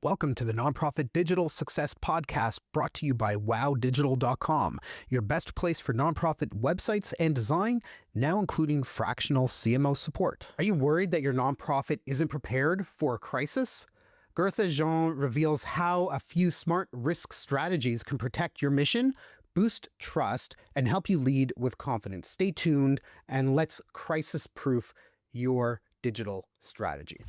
Welcome to the Nonprofit Digital Success Podcast, brought to you by wowdigital.com, your best place for nonprofit websites and design, now including fractional CMO support. Are you worried that your nonprofit isn't prepared for a crisis? Gertha Jean reveals how a few smart risk strategies can protect your mission, boost trust, and help you lead with confidence. Stay tuned and let's crisis-proof your digital strategy.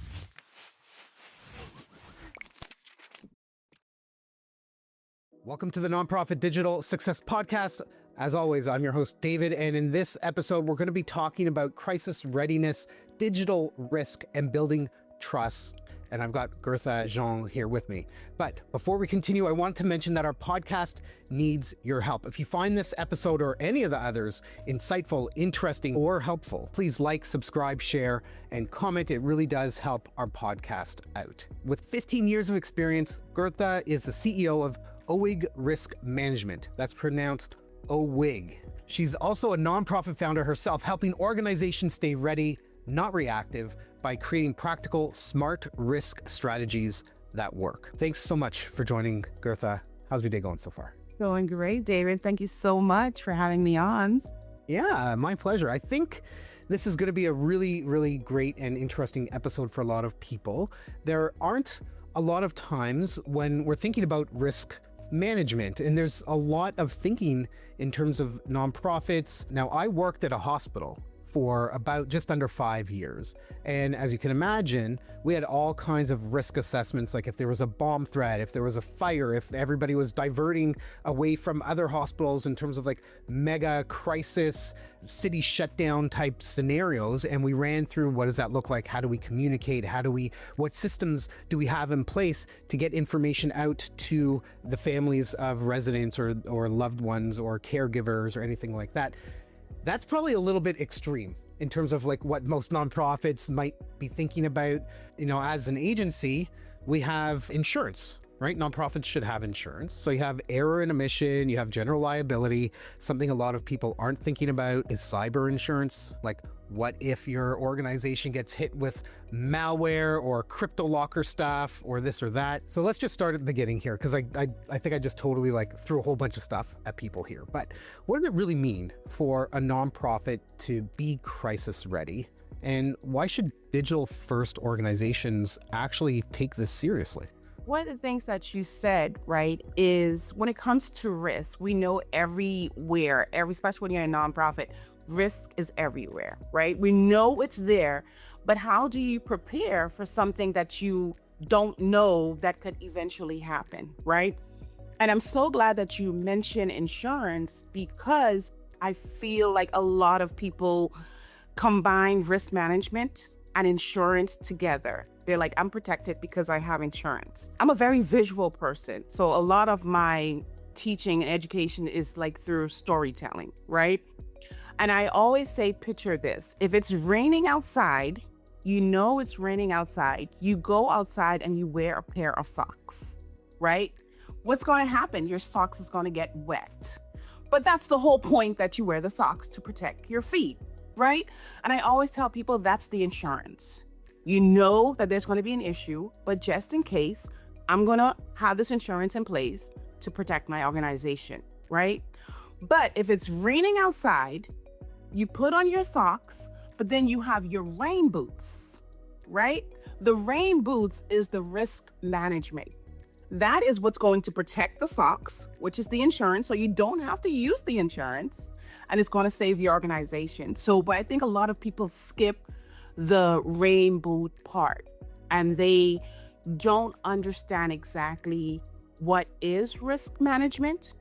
Welcome to the Nonprofit Digital Success Podcast. As always, I'm your host, David, and in this episode, we're going to be talking about crisis readiness, digital risk, and building trust. And I've got Gertha Jean here with me. But before we continue, I want to mention that our podcast needs your help. If you find this episode or any of the others insightful, interesting, or helpful, please like, subscribe, share, and comment. It really does help our podcast out. With 15 years of experience, Gertha is the CEO of OWIG Risk Management. That's pronounced OWIG. She's also a nonprofit founder herself, helping organizations stay ready, not reactive, by creating practical, smart risk strategies that work. Thanks so much for joining, Gertha. How's your day going so far? Going great, David. Thank you so much for having me on. Yeah, my pleasure. I think this is going to be a really, really great and interesting episode for a lot of people. There aren't a lot of times when we're thinking about risk management, and there's a lot of thinking in terms of nonprofits. Now, I worked at a hospital for about just under 5 years. And as you can imagine, we had all kinds of risk assessments, like if there was a bomb threat, if there was a fire, if everybody was diverting away from other hospitals in terms of like mega crisis, city shutdown type scenarios. And we ran through, what does that look like? How do we communicate? What systems do we have in place to get information out to the families of residents or loved ones or caregivers or anything like that? That's probably a little bit extreme in terms of like what most nonprofits might be thinking about. You know, as an agency, we have insurance, right? Nonprofits should have insurance. So you have error and omission, you have general liability. Something a lot of people aren't thinking about is cyber insurance. Like, what if your organization gets hit with malware or crypto locker stuff or this or that? So let's just start at the beginning here, because I think I just totally like threw a whole bunch of stuff at people here. But what does it really mean for a nonprofit to be crisis ready? And why should digital first organizations actually take this seriously? One of the things that you said, right, is when it comes to risk, we know everywhere, especially when you're a nonprofit, risk is everywhere, right? We know it's there, but how do you prepare for something that you don't know that could eventually happen, right? And I'm so glad that you mentioned insurance, because I feel like a lot of people combine risk management and insurance together. They're like, I'm protected because I have insurance. I'm a very visual person. So a lot of my teaching and education is like through storytelling, right? And I always say, picture this. If it's raining outside, you know it's raining outside. You go outside and you wear a pair of socks, right? What's going to happen? Your socks is going to get wet. But that's the whole point, that you wear the socks to protect your feet, right? And I always tell people that's the insurance. You know that there's going to be an issue, but just in case, I'm going to have this insurance in place to protect my organization, right? But if it's raining outside, you put on your socks, but then you have your rain boots, right? The rain boots is the risk management. That is what's going to protect the socks, which is the insurance. So you don't have to use the insurance, and it's going to save the organization. But I think a lot of people skip the rain boot part, and they don't understand exactly what is risk management,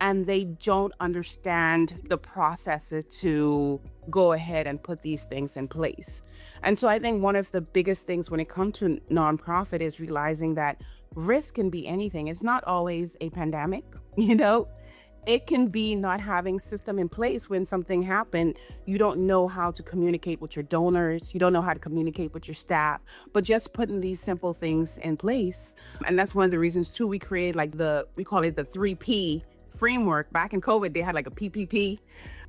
and they don't understand the processes to go ahead and put these things in place. And so I think one of the biggest things when it comes to nonprofit is realizing that risk can be anything. It's not always a pandemic, you know? It can be not having system in place when something happened. You don't know how to communicate with your donors. You don't know how to communicate with your staff, but just putting these simple things in place. And that's one of the reasons too, we create like we call it the 3P framework. Back in COVID, they had like a PPP.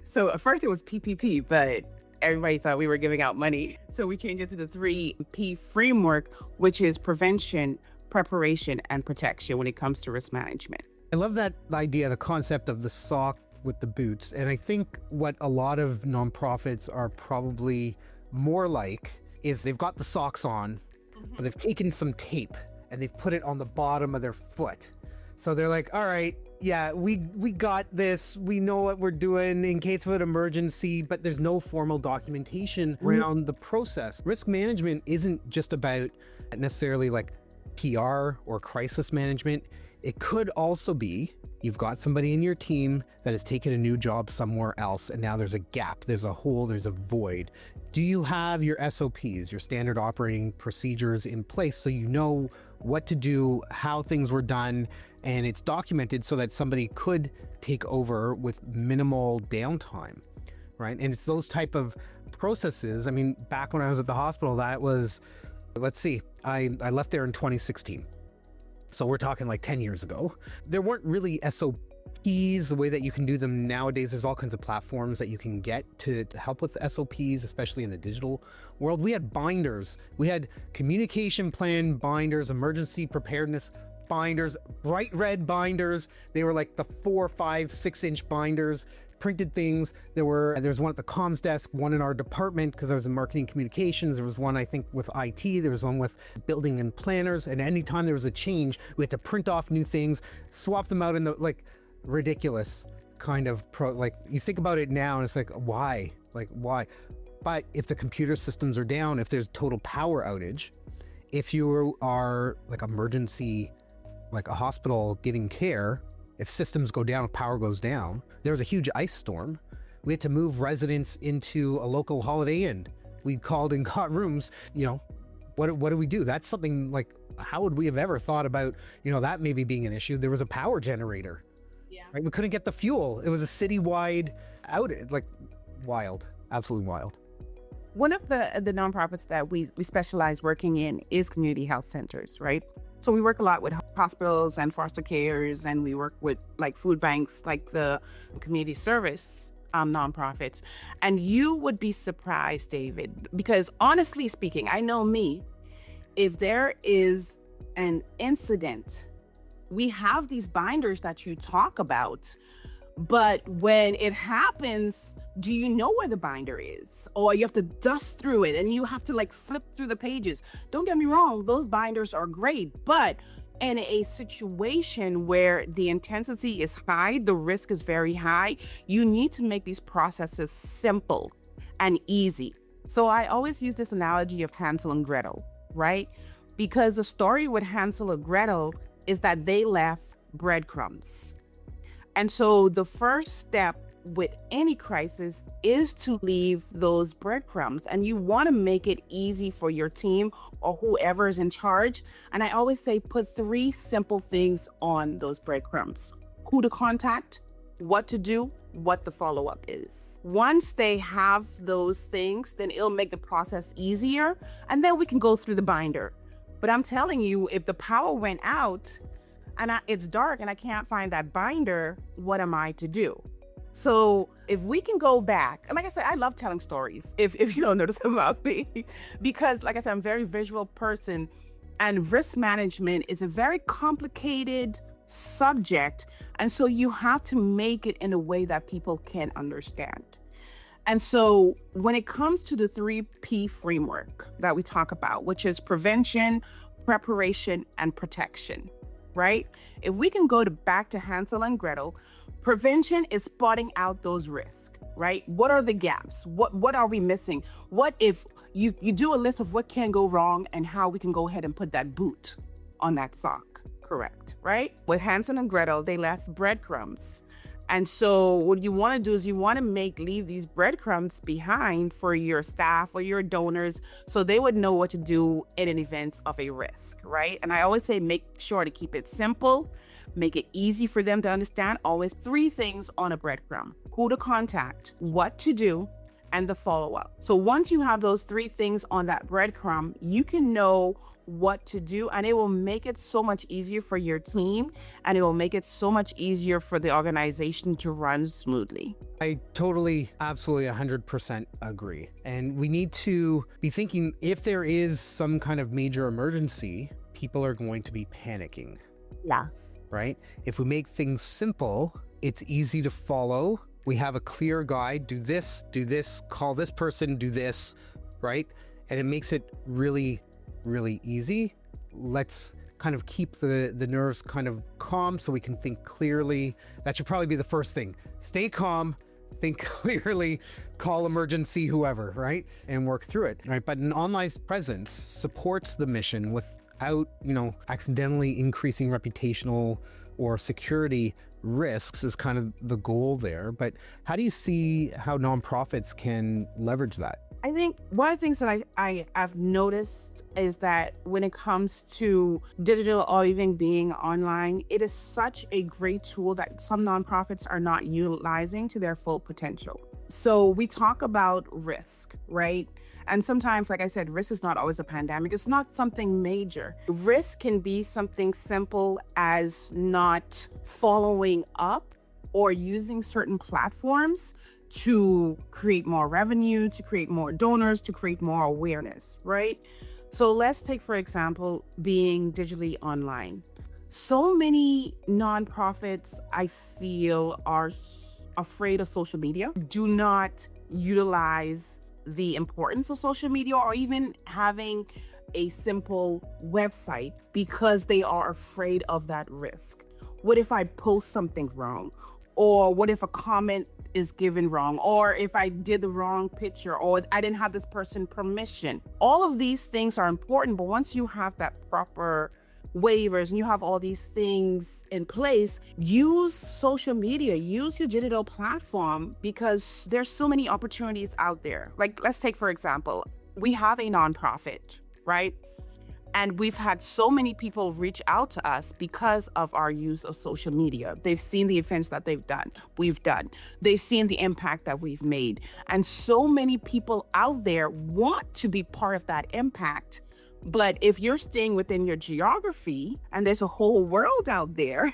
So at first it was PPP, but everybody thought we were giving out money. So we changed it to the 3P framework, which is prevention, preparation, and protection when it comes to risk management. I love that idea, the concept of the sock with the boots. And I think what a lot of nonprofits are probably more like is they've got the socks on, but they've taken some tape and they've put it on the bottom of their foot. So they're like, all right, yeah, we got this. We know what we're doing in case of an emergency, but there's no formal documentation around the process. Risk management isn't just about necessarily like PR or crisis management. It could also be you've got somebody in your team that has taken a new job somewhere else, and now there's a gap, there's a hole, there's a void. Do you have your SOPs, your standard operating procedures in place so you know what to do, how things were done, and it's documented so that somebody could take over with minimal downtime, right? And it's those type of processes. I mean, back when I was at the hospital, that was, let's see, I left there in 2016. So we're talking like 10 years ago. There weren't really SOPs the way that you can do them nowadays. There's all kinds of platforms that you can get to help with SOPs, especially in the digital world. We had binders. We had communication plan binders, emergency preparedness binders, bright red binders. They were like the 4, 5, 6-inch binders, printed things. There's one at the comms desk, one in our department because I was in marketing communications. There was one, I think, with IT. There was one with building and planners. And anytime there was a change, we had to print off new things, swap them out in the ridiculous kind of you think about it now and it's like, why? But if the computer systems are down, if there's total power outage, if you are like emergency, like a hospital giving care, if systems go down, if power goes down, there was a huge ice storm. We had to move residents into a local Holiday Inn. We called and got rooms. What do we do? That's something like, how would we have ever thought about, that maybe being an issue? There was a power generator. Yeah. Right? We couldn't get the fuel. It was a citywide outage, wild, absolutely wild. One of the nonprofits that we specialize working in is community health centers, right? So we work a lot with hospitals and foster cares, and we work with food banks, like the community service nonprofits. And you would be surprised, David, because honestly speaking, I know me, if there is an incident, we have these binders that you talk about, but when it happens, do you know where the binder is? Or you have to dust through it and you have to flip through the pages. Don't get me wrong, those binders are great, but in a situation where the intensity is high, the risk is very high, you need to make these processes simple and easy. So I always use this analogy of Hansel and Gretel, right? Because the story with Hansel and Gretel is that they left breadcrumbs. And so the first step with any crisis is to leave those breadcrumbs, and you want to make it easy for your team or whoever is in charge. And I always say, put 3 simple things on those breadcrumbs: who to contact, what to do, what the follow-up is. Once they have those things, then it'll make the process easier, and then we can go through the binder. But I'm telling you, if the power went out and it's dark and I can't find that binder, what am I to do? So if we can go back, and like I said, I love telling stories, if you don't notice about me, because like I said, I'm a very visual person, and risk management is a very complicated subject. And so you have to make it in a way that people can understand. And so when it comes to the 3P framework that we talk about, which is prevention, preparation, and protection, right? If we can go back to Hansel and Gretel, prevention is spotting out those risks, right? What are the gaps? What are we missing? What if you do a list of what can go wrong and how we can go ahead and put that boot on that sock, correct, right? With Hansel and Gretel, they left breadcrumbs. And so what you want to do is you want to leave these breadcrumbs behind for your staff or your donors so they would know what to do in an event of a risk, right? And I always say, make sure to keep it simple, make it easy for them to understand. Always 3 things on a breadcrumb: who to contact, what to do, and the follow-up. So once you have those 3 things on that breadcrumb, you can know what to do, and it will make it so much easier for your team, and it will make it so much easier for the organization to run smoothly. I totally, absolutely 100% agree. And we need to be thinking, if there is some kind of major emergency, people are going to be panicking, Yes. right? If we make things simple, it's easy to follow. We have a clear guide, do this, call this person, do this, right? And it makes it really, really easy. Let's kind of keep the nerves kind of calm so we can think clearly. That should probably be the first thing. Stay calm, think clearly, call emergency whoever, right? And work through it, right? But an online presence supports the mission without, accidentally increasing reputational or security risks is kind of the goal there. But how do you see how nonprofits can leverage that? I think one of the things that I've noticed is that when it comes to digital or even being online, it is such a great tool that some nonprofits are not utilizing to their full potential. So we talk about risk, right? And sometimes, like I said, risk is not always a pandemic. It's not something major. Risk can be something simple as not following up or using certain platforms to create more revenue, to create more donors, to create more awareness, right? So let's take, for example, being digitally online. So many nonprofits, I feel, are afraid of social media, do not utilize the importance of social media or even having a simple website because they are afraid of that risk. What if I post something wrong? Or what if a comment is given wrong? Or if I did the wrong picture, or I didn't have this person permission? All of these things are important, but once you have that proper waivers and you have all these things in place, use social media, use your digital platform, because there's so many opportunities out there. Like, let's take, for example, we have a nonprofit, right? And we've had so many people reach out to us because of our use of social media. They've seen the events that we've done. They've seen the impact that we've made. And so many people out there want to be part of that impact. But if you're staying within your geography and there's a whole world out there,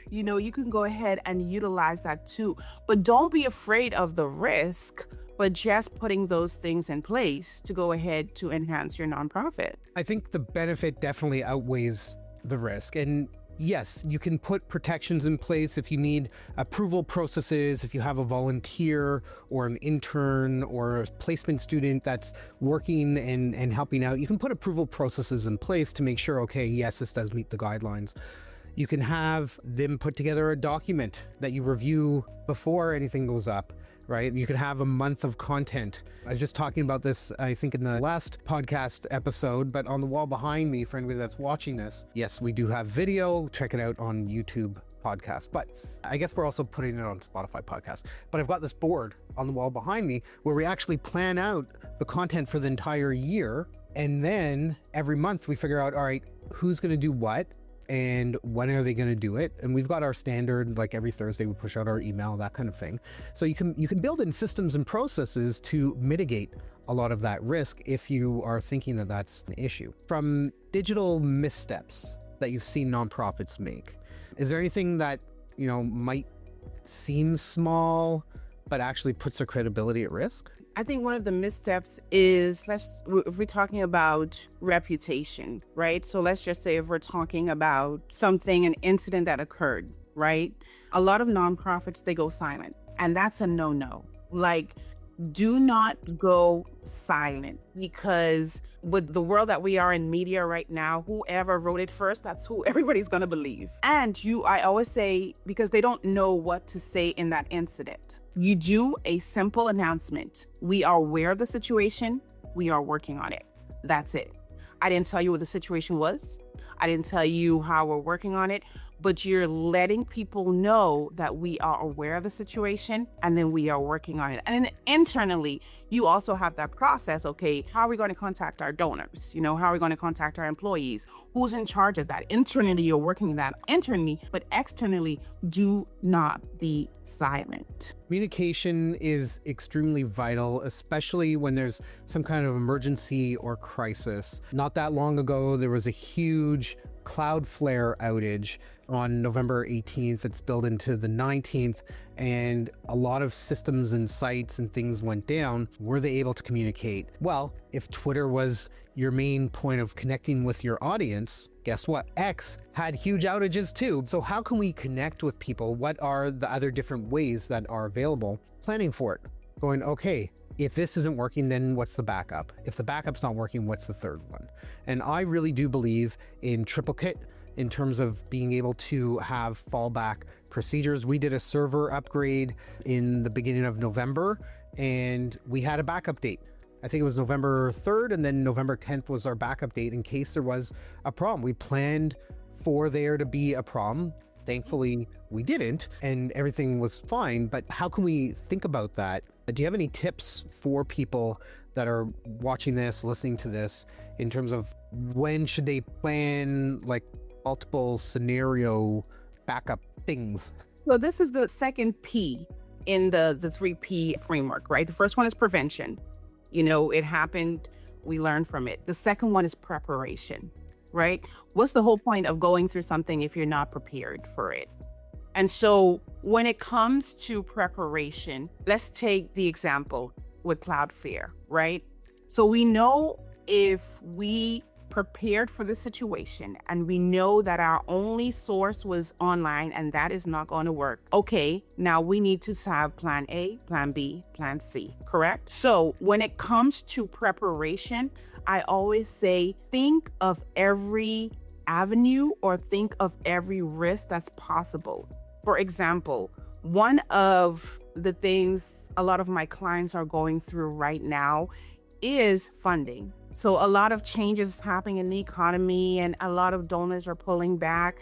you can go ahead and utilize that too. But don't be afraid of the risk, but just putting those things in place to go ahead to enhance your nonprofit. I think the benefit definitely outweighs the risk. And yes, you can put protections in place if you need approval processes, if you have a volunteer or an intern or a placement student that's working and helping out. You can put approval processes in place to make sure, okay, yes, this does meet the guidelines. You can have them put together a document that you review before anything goes up. Right? You could have a month of content. I was just talking about this, I think, in the last podcast episode, but on the wall behind me, for anybody that's watching this, yes, we do have video. Check it out on YouTube podcast. But I guess we're also putting it on Spotify podcast. But I've got this board on the wall behind me where we actually plan out the content for the entire year. And then every month we figure out, all right, who's going to do what? And when are they going to do it? And we've got our standard, like every Thursday we push out our email, that kind of thing. So you can build in systems and processes to mitigate a lot of that risk if you are thinking that that's an issue. From digital missteps that you've seen nonprofits make, is there anything that, might seem small, but actually puts their credibility at risk? I think one of the missteps is, if we're talking about reputation, right? So let's just say if we're talking about an incident that occurred, right? A lot of nonprofits, they go silent, and that's a no-no. Like, do not go silent, because with the world that we are in media right now, whoever wrote it first, that's who everybody's going to believe. And I always say, because they don't know what to say in that incident, you do a simple announcement. We are aware of the situation. We are working on it. That's it. I didn't tell you what the situation was. I didn't tell you how we're working on it, but you're letting people know that we are aware of the situation and then we are working on it. And then internally, you also have that process. Okay, how are we going to contact our donors? How are we going to contact our employees? Who's in charge of that? Internally, you're working on that internally, but externally, do not be silent. Communication is extremely vital, especially when there's some kind of emergency or crisis. Not that long ago, there was a huge Cloudflare outage on November 18th. It spilled into the 19th, and a lot of systems and sites and things went down. Were they able to communicate? Well, if Twitter was your main point of connecting with your audience, guess what? X had huge outages too. So how can we connect with people? What are the other different ways that are available? Planning for it. Going, okay, if this isn't working, then what's the backup? If the backup's not working, what's the third one? And I really do believe in triplicate in terms of being able to have fallback procedures. We did a server upgrade in the beginning of November, and we had a backup date. I think it was November 3rd, and then November 10th was our backup date in case there was a problem. We planned for there to be a problem. Thankfully, we didn't, and everything was fine. But how can we think about that? Do you have any tips for people that are watching this, listening to this, in terms of when should they plan like multiple scenario backup things? So this is the second P in the 3P framework, right? The first one is prevention. It happened, we learned from it. The second one is preparation, right? What's the whole point of going through something if you're not prepared for it? And so when it comes to preparation, let's take the example with Cloudflare, right? So we know if we prepared for the situation and we know that our only source was online and that is not going to work. Okay, now we need to have plan A, plan B, plan C, correct? So when it comes to preparation, I always say, think of every avenue or think of every risk that's possible. For example, one of the things a lot of my clients are going through right now is funding. So a lot of changes happening in the economy and a lot of donors are pulling back.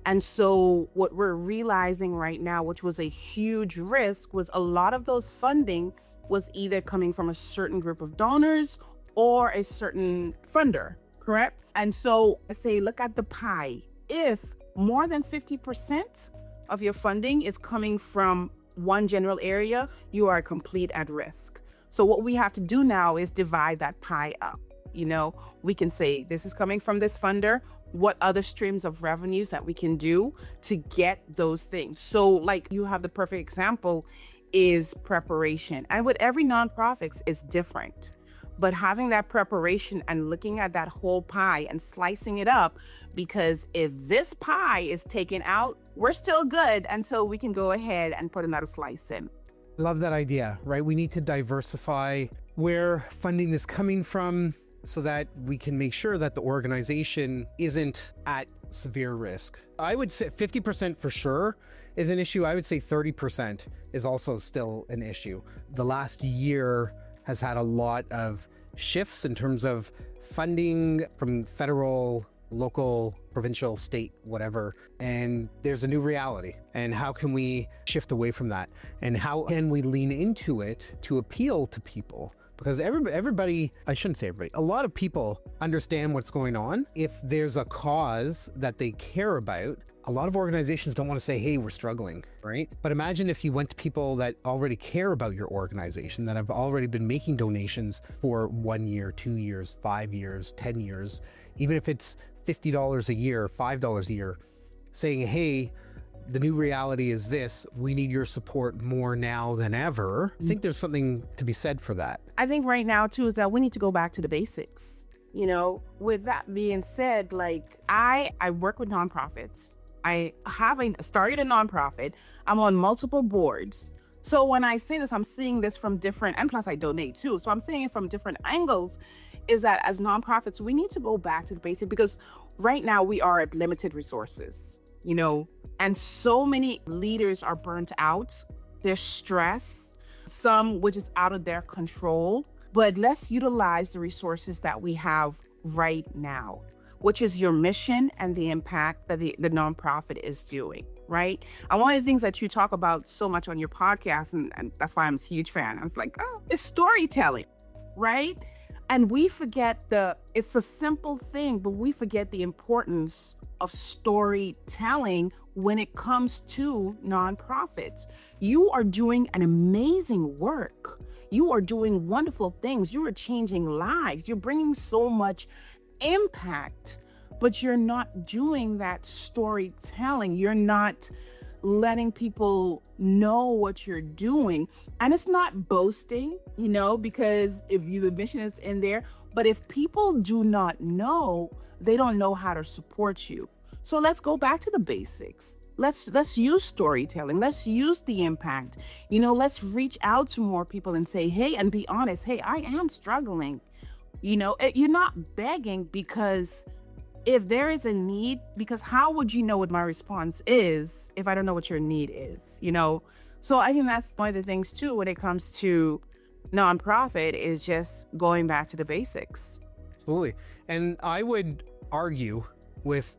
And so what we're realizing right now, which was a huge risk, was a lot of those funding was either coming from a certain group of donors or a certain funder, correct? And so I say, look at the pie. If more than 50% of your funding is coming from one general area, you are complete at risk. So what we have to do now is divide that pie up. We can say this is coming from this funder. What other streams of revenues that we can do to get those things? So like you have the perfect example is preparation. And with every nonprofit, it's different. But having that preparation and looking at that whole pie and slicing it up, because if this pie is taken out, we're still good until we can go ahead and put another slice in. Love that idea, right? We need to diversify where funding is coming from so that we can make sure that the organization isn't at severe risk. I would say 50% for sure is an issue. I would say 30% is also still an issue. The last year has had a lot of shifts in terms of funding from federal, local, provincial, state, whatever. And there's a new reality. And how can we shift away from that? And how can we lean into it to appeal to people? Because everybody, I shouldn't say everybody, a lot of people understand what's going on. If there's a cause that they care about, a lot of organizations don't want to say, hey, we're struggling, right? But imagine if you went to people that already care about your organization, that have already been making donations for 1 year, 2 years, 5 years, 10 years, even if it's $50 a year, $5 a year, saying, hey, the new reality is this, we need your support more now than ever. I think there's something to be said for that. I think right now too is that we need to go back to the basics. With that being said, like I work with nonprofits. I started a nonprofit. I'm on multiple boards. So when I say this, I'm seeing this from different, and plus I donate too. So I'm seeing it from different angles, is that as nonprofits, we need to go back to the basics because right now we are at limited resources. And so many leaders are burnt out. There's stress, some which is out of their control. But let's utilize the resources that we have right now, which is your mission and the impact that the nonprofit is doing, right? And one of the things that you talk about so much on your podcast, and that's why I'm a huge fan, I was like, it's storytelling, right? And we forget it's a simple thing, but we forget the importance of storytelling when it comes to nonprofits. You are doing an amazing work. You are doing wonderful things. You are changing lives. You're bringing so much impact, but you're not doing that storytelling. You're not letting people know what you're doing. And it's not boasting, because if the mission is in there, but if people do not know, they don't know how to support you. So let's go back to the basics. Let's use storytelling. Let's use the impact. Let's reach out to more people and say, hey, and be honest. Hey, I am struggling. You're not begging, because if there is a need, because how would you know what my response is if I don't know what your need is? So I think that's one of the things too, when it comes to nonprofit, is just going back to the basics. Absolutely. And I would argue with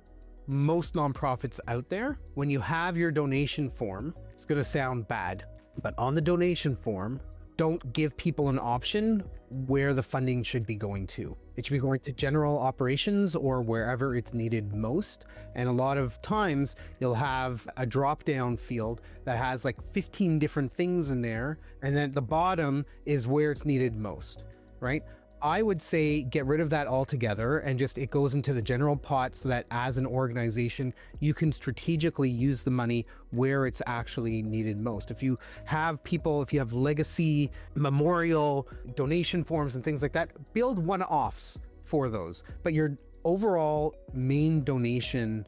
most nonprofits out there, when you have your donation form, it's going to sound bad, but on the donation form, don't give people an option where the funding should be going to. It should be going to general operations or wherever it's needed most. And a lot of times you'll have a drop-down field that has like 15 different things in there. And then at the bottom is where it's needed most, right? I would say get rid of that altogether, and just it goes into the general pot, so that as an organization, you can strategically use the money where it's actually needed most. If you have legacy, memorial, donation forms and things like that, build one-offs for those. But your overall main donation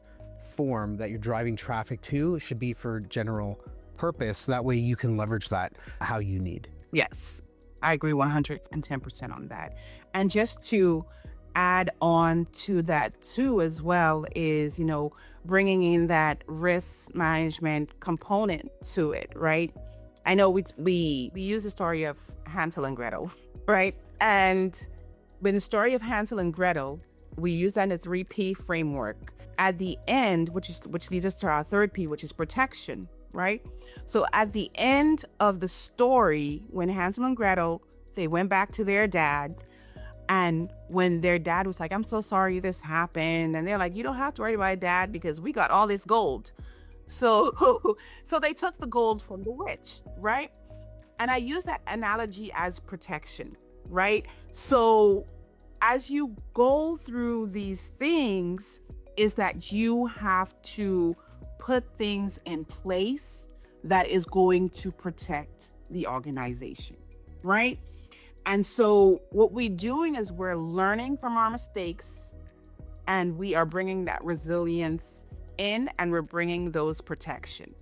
form that you're driving traffic to should be for general purpose. That way you can leverage that how you need. Yes. I agree 110% on that. And just to add on to that too, as well, is, bringing in that risk management component to it, right? I know we use the story of Hansel and Gretel, right? And with the story of Hansel and Gretel, we use that in the 3P framework. At the end, which leads us to our third P, which is protection, right? So at the end of the story, when Hansel and Gretel, they went back to their dad, and when their dad was like, I'm so sorry this happened, and they're like, you don't have to worry about it, Dad, because we got all this gold. So they took the gold from the witch, right? And I use that analogy as protection, right? So as you go through these things, is that you have to put things in place that is going to protect the organization, right? And so what we're doing is we're learning from our mistakes, and we are bringing that resilience in, and we're bringing those protections.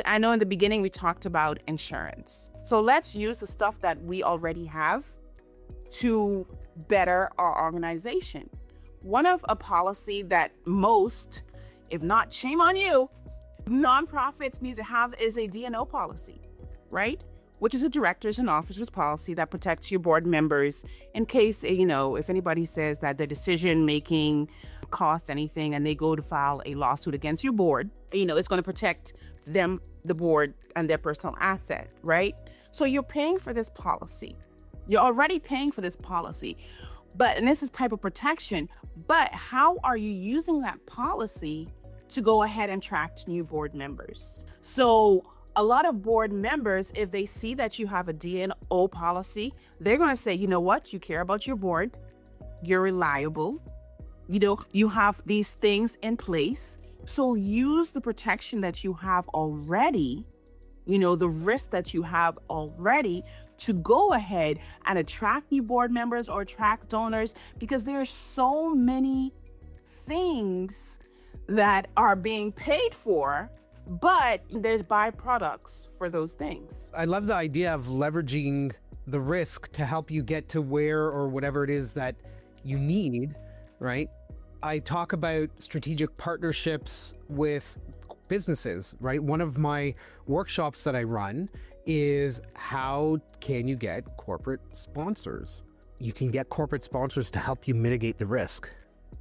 I know in the beginning we talked about insurance. So let's use the stuff that we already have to better our organization. One of a policy that most, if not shame on you, nonprofits need to have is a D&O policy, right? Which is a directors and officers policy that protects your board members in case, if anybody says that the decision making costs anything and they go to file a lawsuit against your board, it's going to protect them, the board, and their personal asset, right? So you're paying for this policy. You're already paying for this policy. And this is type of protection, but how are you using that policy to go ahead and attract new board members? So a lot of board members, if they see that you have a D&O policy, they're going to say, you know what? You care about your board. You're reliable. You have these things in place. So use the protection that you have already, the risk that you have already, to go ahead and attract new board members or attract donors, because there are so many things that are being paid for, but there's byproducts for those things. I love the idea of leveraging the risk to help you get to where or whatever it is that you need, right? I talk about strategic partnerships with businesses, right? One of my workshops that I run is how can you get corporate sponsors? You can get corporate sponsors to help you mitigate the risk.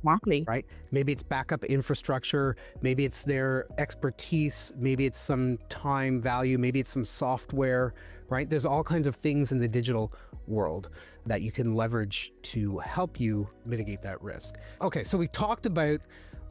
Exactly. Right? Maybe it's backup infrastructure, maybe it's their expertise, maybe it's some time value, maybe it's some software, right? There's all kinds of things in the digital world that you can leverage to help you mitigate that risk. Okay, so we talked about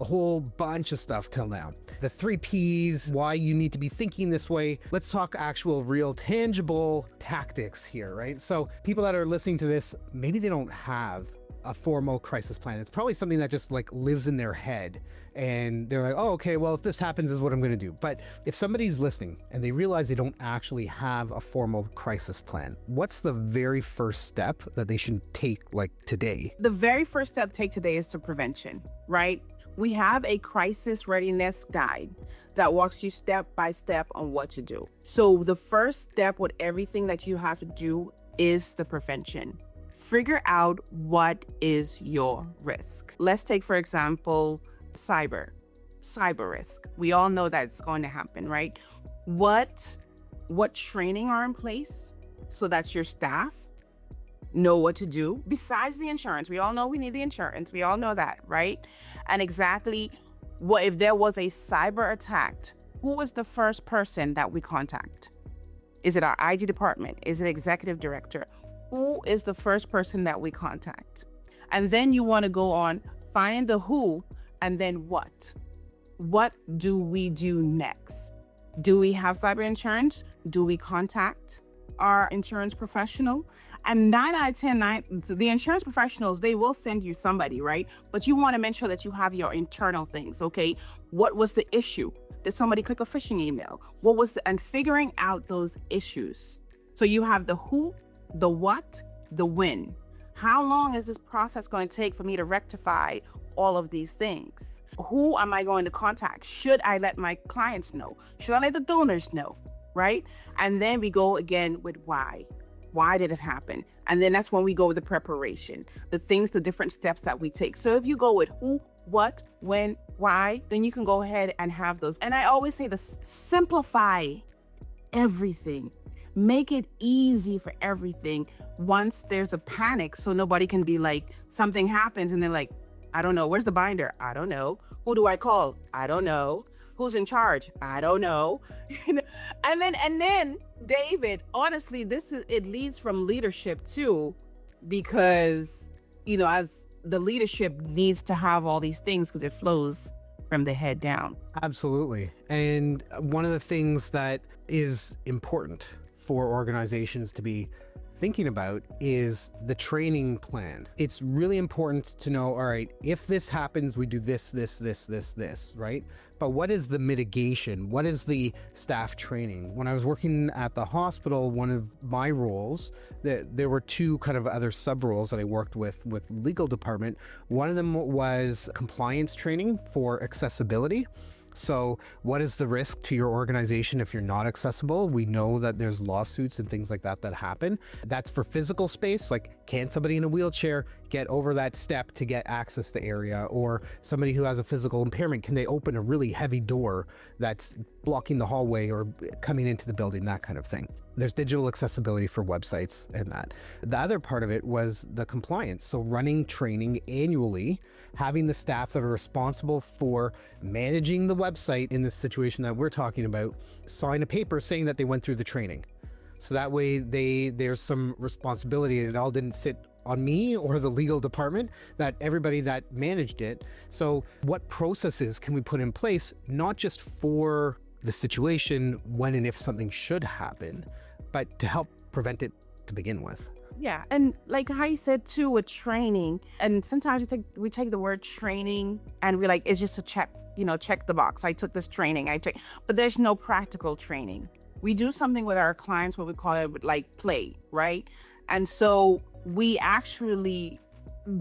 a whole bunch of stuff till now. The 3 Ps, why you need to be thinking this way. Let's talk actual, real, tangible tactics here, right? So people that are listening to this, maybe they don't have a formal crisis plan. It's probably something that just like lives in their head, and they're like, oh, okay, well, if this happens, this is what I'm going to do. But if somebody's listening and they realize they don't actually have a formal crisis plan, what's the very first step that they should take like today? The very first step to take today is to prevention, right? We have a crisis readiness guide that walks you step by step on what to do. So the first step with everything that you have to do is the prevention. Figure out what is your risk. Let's take, for example, cyber risk. We all know that it's going to happen, right? What training are in place so that your staff know what to do besides the insurance? We all know we need the insurance. We all know that, right? And exactly what if there was a cyber attack, who is the first person that we contact? Is it our IG department? Is it executive director? Who is the first person that we contact? And then you want to go on, find the who, and then what? What do we do next? Do we have cyber insurance? Do we contact our insurance professional? And 9 out of 10, the insurance professionals, they will send you somebody, right? But you want to make sure that you have your internal things, okay? What was the issue? Did somebody click a phishing email? And figuring out those issues. So you have the who, the what, the when. How long is this process going to take for me to rectify all of these things? Who am I going to contact? Should I let my clients know? Should I let the donors know, right? And then we go again with why. Why did it happen? And then that's when we go with the preparation, the different steps that we take. So if you go with who, what, when, why, then you can go ahead and have those. And I always say simplify everything. Make it easy for everything once there's a panic, so nobody can be like, something happens and they're like, I don't know. Where's the binder? I don't know. Who do I call? I don't know. Who's in charge? I don't know. And then David, honestly, it leads from leadership too, because, as the leadership needs to have all these things because it flows from the head down. Absolutely. And one of the things that is important for organizations to be thinking about is the training plan. It's really important to know, all right, if this happens, we do this, right? But what is the mitigation? What is the staff training? When I was working at the hospital, one of my roles, there were two kind of other sub roles that I worked with legal department. One of them was compliance training for accessibility. So what is the risk to your organization if you're not accessible? We know that there's lawsuits and things like that happen. That's for physical space, like can somebody in a wheelchair get over that step to get access to area? Or somebody who has a physical impairment, can they open a really heavy door that's blocking the hallway or coming into the building, that kind of thing. There's digital accessibility for websites and that. The other part of it was the compliance. So running training annually, having the staff that are responsible for managing the website in this situation that we're talking about, sign a paper saying that they went through the training. So that way there's some responsibility, and it all didn't sit on me or the legal department, that everybody that managed it. So what processes can we put in place, not just for the situation when and if something should happen, but to help prevent it to begin with? Yeah, and like how you said too with training, and sometimes we take the word training and we're like, it's just a check the box. I took this training, but there's no practical training. We do something with our clients, what we call it like play, right? And so we actually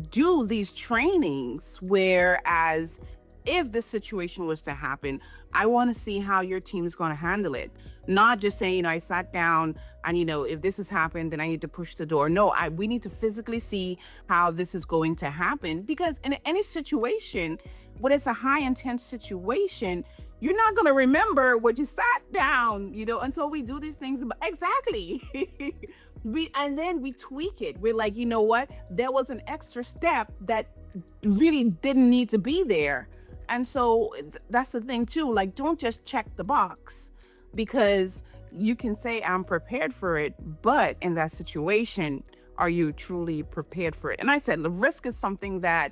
do these trainings, whereas if this situation was to happen, I want to see how your team is going to handle it. Not just saying, I sat down and, if this has happened, then I need to push the door. No, we need to physically see how this is going to happen, because in any situation, when it's a high intense situation, you're not going to remember what you sat down, and so we do these things. Exactly. And then we tweak it. We're like, you know what? There was an extra step that really didn't need to be there. And so that's the thing too, like, don't just check the box, because you can say I'm prepared for it, but in that situation, are you truly prepared for it? And I said, the risk is something that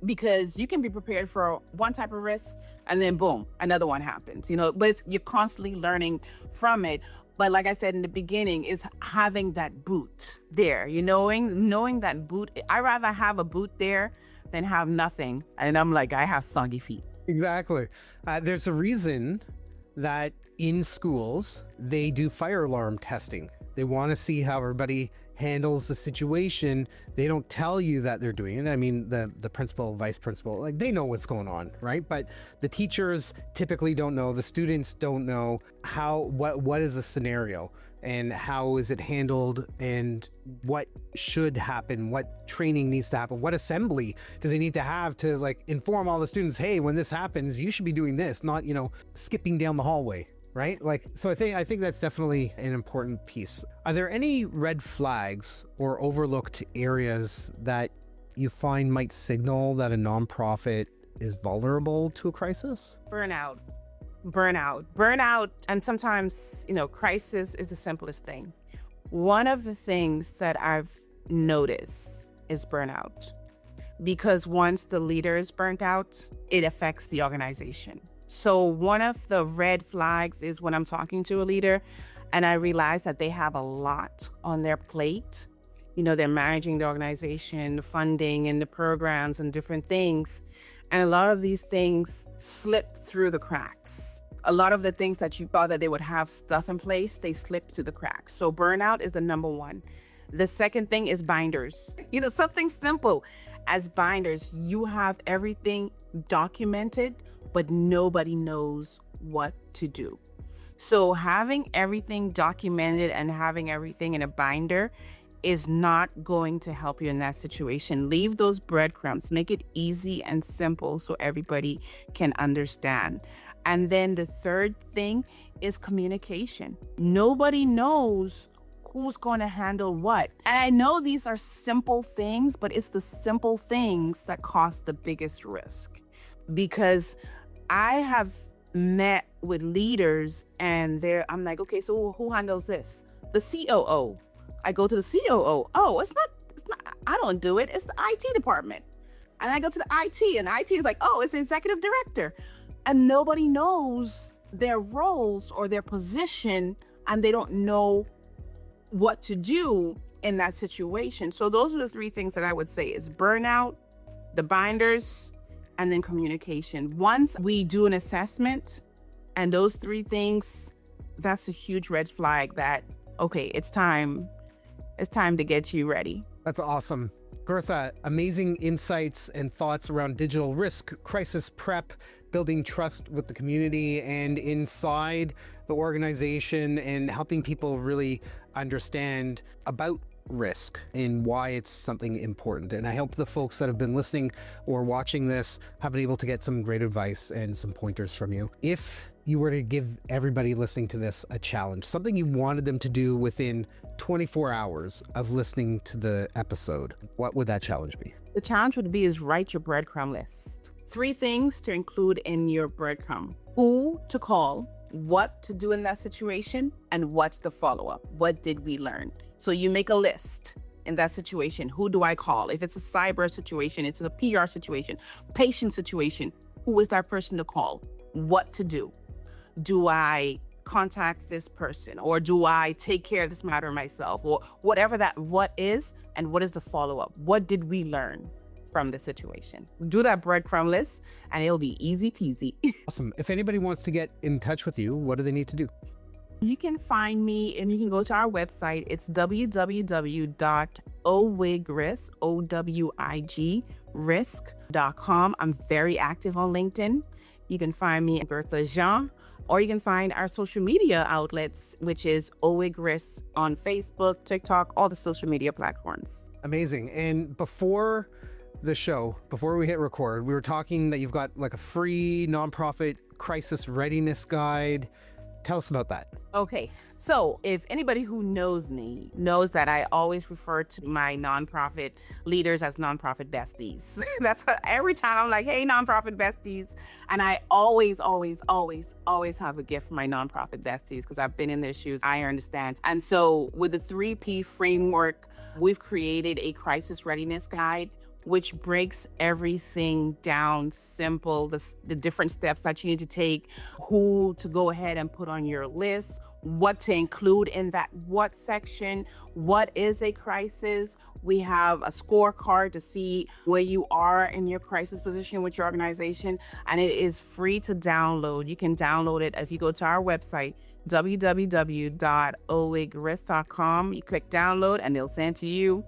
because you can be prepared for one type of risk and then boom, another one happens, but you're constantly learning from it. But like I said in the beginning, is having that boot there, knowing that boot. I rather have a boot there than have nothing. And I'm like, I have soggy feet. Exactly. There's a reason that in schools, they do fire alarm testing. They want to see how everybody handles the situation. They don't tell you that they're doing it. I mean, the principal, vice principal, like they know what's going on, right? But the teachers typically don't know. The students don't know what is the scenario and how is it handled and what should happen, what training needs to happen, what assembly do they need to have to like inform all the students, hey, when this happens, you should be doing this, not, skipping down the hallway. Right? So I think that's definitely an important piece. Are there any red flags or overlooked areas that you find might signal that a nonprofit is vulnerable to a crisis? Burnout. And sometimes, crisis is the simplest thing. One of the things that I've noticed is burnout, because once the leader is burnt out, it affects the organization. So one of the red flags is when I'm talking to a leader and I realize that they have a lot on their plate. They're managing the organization, the funding and the programs and different things. And a lot of these things slip through the cracks. A lot of the things that you thought that they would have stuff in place, they slip through the cracks. So burnout is the number one. The second thing is binders. Something simple as binders. You have everything documented, but nobody knows what to do. So having everything documented and having everything in a binder is not going to help you in that situation. Leave those breadcrumbs, make it easy and simple so everybody can understand. And then the third thing is communication. Nobody knows who's going to handle what. And I know these are simple things, but it's the simple things that cause the biggest risk. Because I have met with leaders and I'm like, okay, so who handles this? The COO. I go to the COO. Oh, it's not, I don't do it. It's the IT department. And I go to the IT and IT is like, oh, it's the executive director. And nobody knows their roles or their position, and they don't know what to do in that situation. So those are the three things that I would say is burnout, the binders, and then communication. Once we do an assessment and those three things, that's a huge red flag that, okay, it's time to get you ready. That's awesome. Gertha, amazing insights and thoughts around digital risk, crisis prep, building trust with the community and inside the organization, and helping people really understand about risk and why it's something important. And I hope the folks that have been listening or watching this have been able to get some great advice and some pointers from you. If you were to give everybody listening to this a challenge, something you wanted them to do within 24 hours of listening to the episode, what would that challenge be? The challenge would be is write your breadcrumb list. 3 things to include in your breadcrumb: who to call, what to do in that situation, and what's the follow-up. What did we learn? So you make a list in that situation. Who do I call? If it's a cyber situation, it's a PR situation, patient situation, who is that person to call? What to do? Do I contact this person, or do I take care of this matter myself, or whatever that what is, and what is the follow-up? What did we learn from the situation? Do that breadcrumb list and it'll be easy peasy. Awesome. If anybody wants to get in touch with you, what do they need to do? You can find me and you can go to our website. It's www.owigrisk, OWIG risk.com. I'm very active on LinkedIn. You can find me at Gertha Jean, or you can find our social media outlets, which is OWIG Risk on Facebook, TikTok, all the social media platforms. Amazing. And before the show, before we hit record, we were talking that you've got like a free nonprofit crisis readiness guide. Tell us about that. Okay. So if anybody who knows me knows that I always refer to my nonprofit leaders as nonprofit besties. That's what, every time I'm like, hey, nonprofit besties. And I always have a gift for my nonprofit besties because I've been in their shoes. I understand. And so with the 3P framework, we've created a crisis readiness guide, which breaks everything down simple, the different steps that you need to take, who to go ahead and put on your list, what to include in that what section, what is a crisis. We have a scorecard to see where you are in your crisis position with your organization, and it is free to download. You can download it if you go to our website, www.owigrisk.com. You click download and they'll send to you.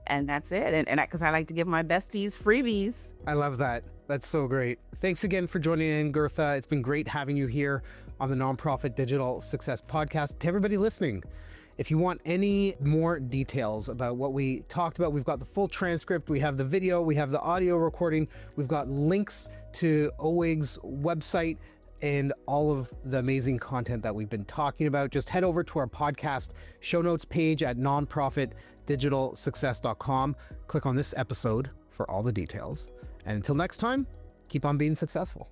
And that's it. And because I like to give my besties freebies. I love that. That's so great. Thanks again for joining in, Gertha. It's been great having you here on the Nonprofit Digital Success Podcast. To everybody listening, if you want any more details about what we talked about, we've got the full transcript, we have the video, we have the audio recording, we've got links to OWIG's website and all of the amazing content that we've been talking about. Just head over to our podcast show notes page at nonprofitdigitalsuccess.com. Click on this episode for all the details. And until next time, keep on being successful.